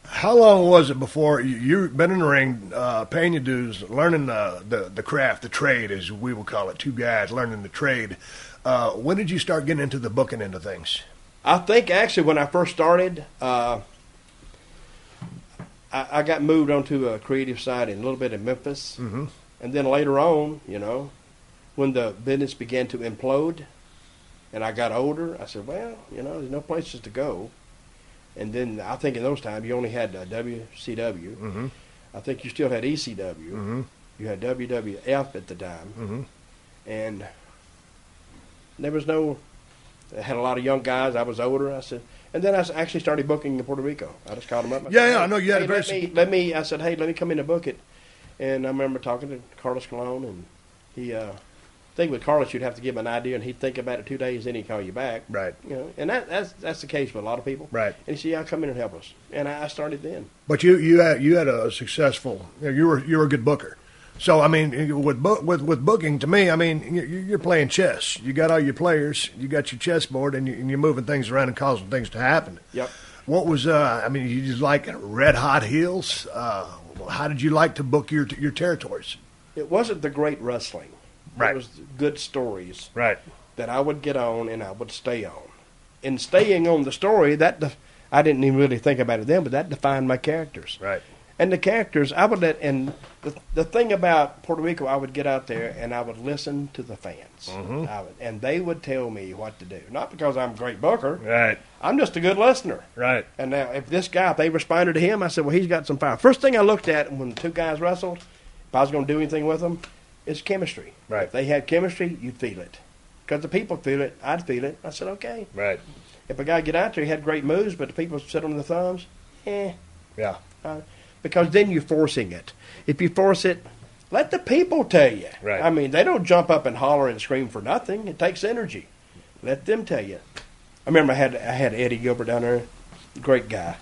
How long was it before you've been in the ring, paying your dues, learning the craft, the trade, as we will call it, two guys learning the trade? When did you start getting into the booking end of things? I think actually when I first started, I got moved onto a creative side in a little bit in Memphis. Mm-hmm. And then later on, when the business began to implode and I got older, I said, well, there's no places to go. And then I think in those times you only had WCW. Mm-hmm. I think you still had ECW. Mm-hmm. You had WWF at the time. Mm-hmm. And there was I had a lot of young guys. I was older. I said, and then I actually started booking in Puerto Rico. I just called them up. I know you had a very... I said, hey, let me come in and book it. And I remember talking to Carlos Colon, and he, I think with Carlos you'd have to give him an idea, and he'd think about it 2 days, then he'd call you back. Right. And that's the case with a lot of people. Right. And he said, yeah, come in and help us. And I started then. But you had a successful, you were a good booker. So, I mean, with booking, to me, I mean, you're playing chess. You got all your players, you got your chessboard, and you're moving things around and causing things to happen. Yep. What was, you just like red hot heels? How did you like to book your territories? It wasn't the great wrestling. Right. It was good stories. Right. That I would get on and I would stay on. In staying on the story, I didn't even really think about it then, but that defined my characters. Right. And the characters, I would and the thing about Puerto Rico, I would get out there and I would listen to the fans. Mm-hmm. And they would tell me what to do. Not because I'm a great booker. Right. I'm just a good listener. Right. And now, if they responded to him, I said, well, he's got some fire. First thing I looked at when the two guys wrestled, if I was going to do anything with them, is chemistry. Right. If they had chemistry, you'd feel it. Because the people feel it, I'd feel it. I said, okay. Right. If a guy get out there, he had great moves, but the people sit on the thumbs, Yeah. Because then you're forcing it. If you force it, let the people tell you. Right. I mean, they don't jump up and holler and scream for nothing. It takes energy. Let them tell you. I remember I had Eddie Gilbert down there, great guy,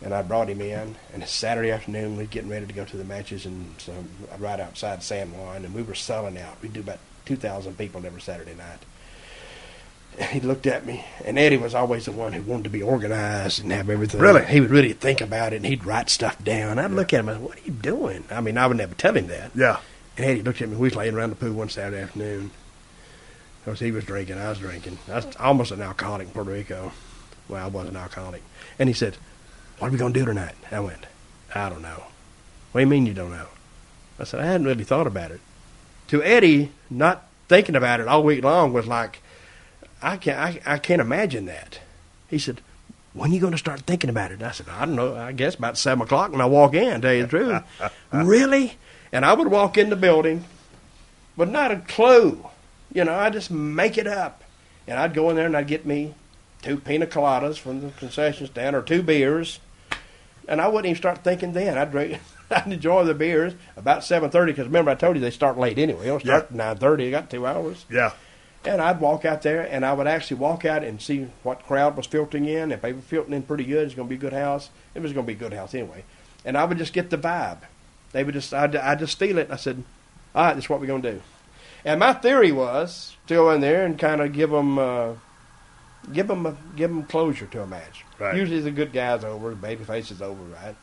and I brought him in. And it's Saturday afternoon, we're getting ready to go to the matches, and so right outside San Juan, and we were selling out. We do about 2,000 people every Saturday night. And he looked at me, and Eddie was always the one who wanted to be organized and have everything. Really? He would really think about it, and he'd write stuff down. I'd look at him and say, what are you doing? I mean, I would never tell him that. Yeah. And Eddie looked at me. We was laying around the pool one Saturday afternoon. Of course, he was drinking. I was drinking. I was almost an alcoholic in Puerto Rico. Well, I was an alcoholic. And he said, what are we going to do tonight? I went, I don't know. What do you mean you don't know? I said, I hadn't really thought about it. To Eddie, not thinking about it all week long was like, I can't imagine that. He said, when are you going to start thinking about it? I said, I don't know. I guess about 7 o'clock when I walk in, to tell you the truth. Really? And I would walk in the building, but not a clue. I just make it up. And I'd go in there and I'd get me 2 pina coladas from the concession stand or 2 beers. And I wouldn't even start thinking then. I'd drink. I'd enjoy the beers about 7:30 because remember I told you they start late anyway. They don't start at 9:30. They got 2 hours. Yeah. And I'd walk out there, and I would actually walk out and see what crowd was filtering in. If they were filtering in pretty good, it's going to be a good house. It was going to be a good house anyway. And I would just get the vibe. They would just, I'd just feel it. And I said, all right, this is what we're going to do. And my theory was to go in there and kind of give them closure to a match. Right. Usually the good guy's over, the baby face is over, right?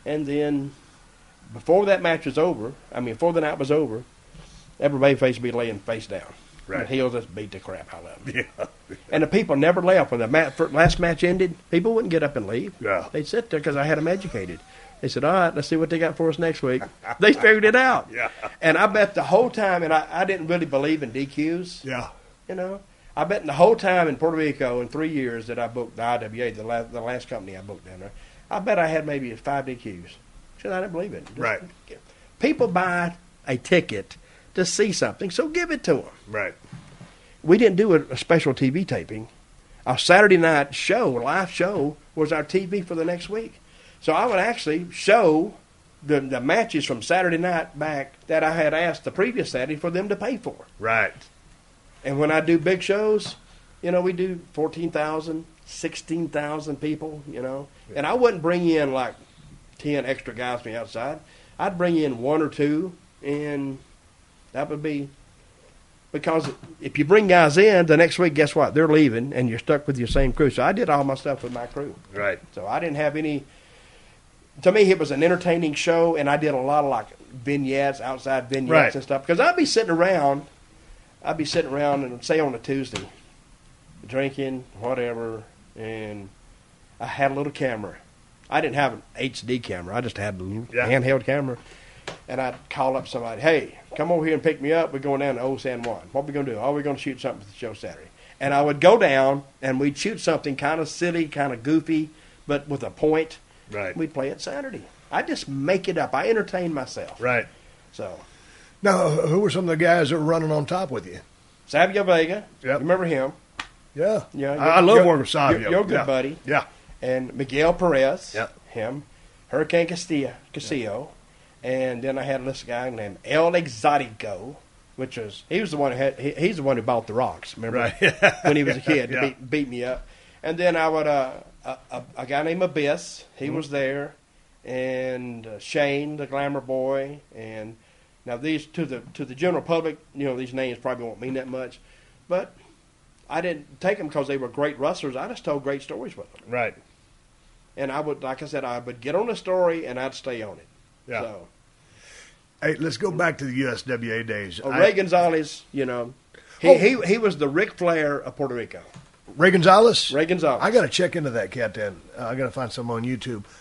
And then before that match was over, before the night was over, every baby face would be laying face down. Right. And he'll just beat the crap out of them. Yeah. And the people never left. When the last match ended, people wouldn't get up and leave. Yeah. They'd sit there because I had them educated. They said, all right, let's see what they got for us next week. They figured it out. Yeah. And I bet the whole time, and I didn't really believe in DQs. Yeah. I bet the whole time in Puerto Rico in 3 years that I booked the IWA, the last company I booked down there, I bet I had maybe 5 DQs. Because I didn't believe it. Right. People buy a ticket to see something, so give it to them. Right. We didn't do a special TV taping. Our Saturday night show, live show, was our TV for the next week. So I would actually show the matches from Saturday night back that I had asked the previous Saturday for them to pay for. Right. And when I do big shows, we do 14,000, 16,000 people, And I wouldn't bring in like 10 extra guys from the outside. I'd bring in 1 or 2, and that would be, because if you bring guys in, the next week, guess what? They're leaving, and you're stuck with your same crew. So I did all my stuff with my crew. Right. So I didn't have any to me, it was an entertaining show, and I did a lot of like vignettes, outside vignettes Right. and stuff. Because I'd be sitting around, and say on a Tuesday, drinking, whatever, and I had a little camera. I didn't have an HD camera. I just had a little handheld camera. And I'd call up somebody, hey, come over here and pick me up. We're going down to Old San Juan. What are we going to do? Oh, we're going to shoot something for the show Saturday. And I would go down, and we'd shoot something kind of silly, kind of goofy, but with a point. Right. We'd play it Saturday. I just make it up. I entertain myself. Right. So, Now, who were some of the guys that were running on top with you? Savio Vega. Yep. You remember him? Yeah. Yeah. I love working with Savio. Your good buddy. Yeah. And Miguel Perez. Yeah. Him. Hurricane Castillo. And then I had this guy named El Exotico, which was he's the one who bought the rocks. Remember, Right. when he was a kid, Yeah. beat me up. And then I would a guy named Abyss. He was there, and Shane, the glamour boy. And now these to the general public, these names probably won't mean that much, but I didn't take them because they were great rustlers. I just told great stories with them. Right. And I would, like I said, I would get on the story and I'd stay on it. Yeah. So. Hey, let's go back to the USWA days. Ray Gonzalez, he was the Ric Flair of Puerto Rico. Ray Gonzalez? Ray Gonzalez. I got to check into that cat then. I got to find some on YouTube.